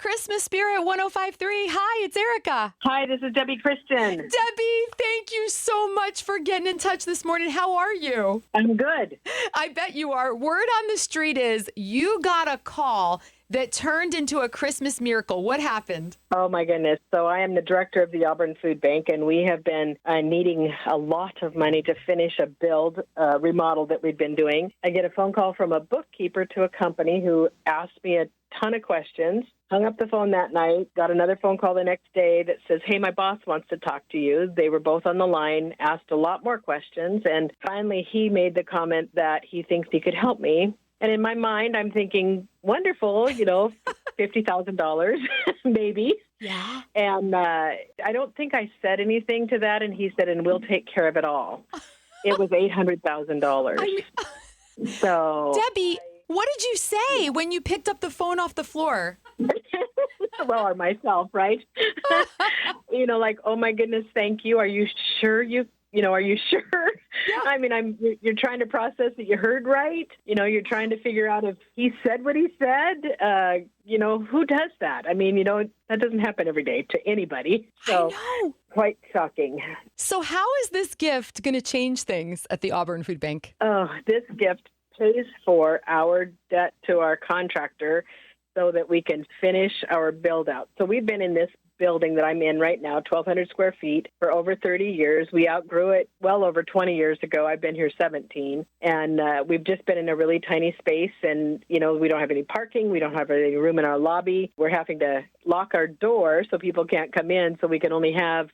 Christmas Spirit 105.3. Hi, it's Erica. Hi, this is Debbie Christian. Debbie, thank you so much for getting in touch this morning. How are you? I'm good. I bet you are. Word on the street is you got a call that turned into a Christmas miracle. What happened? Oh, my goodness. So I am the director of the Auburn Food Bank, and we have been needing a lot of money to finish a remodel that we've been doing. I get a phone call from a bookkeeper to a company who asked me a ton of questions. Hung up the phone that night, got another phone call the next day that says, hey, my boss wants to talk to you. They were both on the line, asked a lot more questions, and finally he made the comment that he thinks he could help me. And in my mind, I'm thinking, wonderful, $50,000 maybe. Yeah. And I don't think I said anything to that, and he said, and we'll take care of it all. It was $800,000. So, Debbie, what did you say when you picked up the phone off the floor? well, or myself, right? Like, oh my goodness, thank you. Are you sure are you sure? Yeah. I mean, you're trying to process that you heard right. You're trying to figure out if he said what he said. Who does that? I mean, that doesn't happen every day to anybody. So, I know. Quite shocking. So how is this gift going to change things at the Auburn Food Bank? Oh, this gift pays for our debt to our contractor so that we can finish our build out. So we've been in this building that I'm in right now, 1,200 square feet, for over 30 years. We outgrew it well over 20 years ago. I've been here 17. And we've just been in a really tiny space. And, we don't have any parking. We don't have any room in our lobby. We're having to lock our door so people can't come in. So we can only have,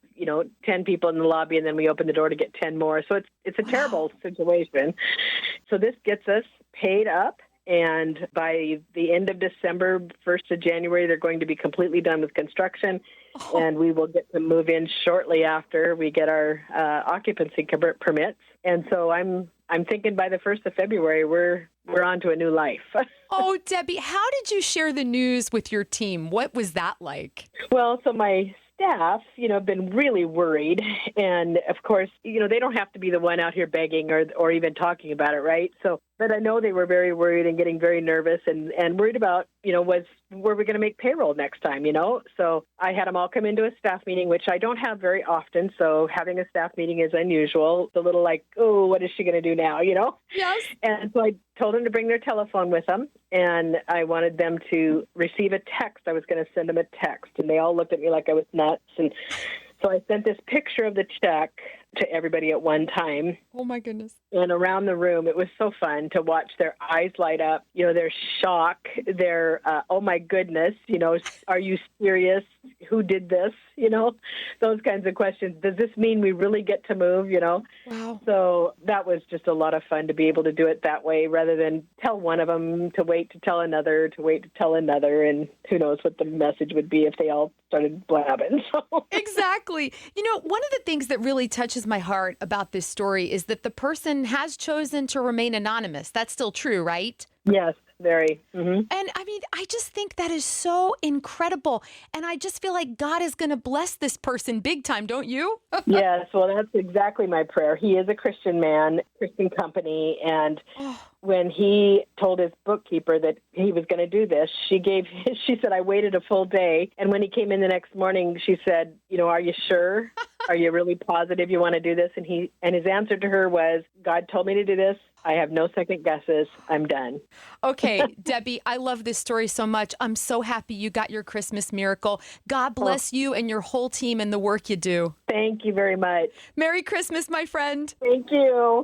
10 people in the lobby. And then we open the door to get 10 more. So it's a terrible situation. So this gets us paid up. And by the end of December, 1st of January, they're going to be completely done with construction. Oh. And we will get to move in shortly after we get our occupancy permits. And so I'm thinking by the 1st of February, we're on to a new life. Oh, Debbie, how did you share the news with your team? What was that like? Well, so my staff, have been really worried. And of course, they don't have to be the one out here begging or even talking about it, right? But I know they were very worried and getting very nervous and worried about, were we going to make payroll next time, So I had them all come into a staff meeting, which I don't have very often. So having a staff meeting is unusual. It's a little like, oh, what is she going to do now, Yes. And so I told them to bring their telephone with them. And I wanted them to receive a text. I was going to send them a text. And they all looked at me like I was nuts. And so I sent this picture of the check to everybody at one time. Oh, my goodness. And around the room, it was so fun to watch their eyes light up, their shock, their, oh, my goodness, are you serious? Who did this? Those kinds of questions. Does this mean we really get to move, Wow. So that was just a lot of fun to be able to do it that way rather than tell one of them to wait to tell another, to wait to tell another. And who knows what the message would be if they all started blabbing. So. Exactly. One of the things that really touches my heart about this story is that the person has chosen to remain anonymous. That's still true, right? Yes, very. Mm-hmm. And I mean, I just think that is so incredible. And I just feel like God is going to bless this person big time, don't you? Yes, well, that's exactly my prayer. He is a Christian man, Christian company, and when he told his bookkeeper that he was going to do this, she said, I waited a full day. And when he came in the next morning, she said, are you sure? Are you really positive you want to do this? And his answer to her was, God told me to do this. I have no second guesses. I'm done. Okay, Debbie, I love this story so much. I'm so happy you got your Christmas miracle. God bless you and your whole team and the work you do. Thank you very much. Merry Christmas, my friend. Thank you.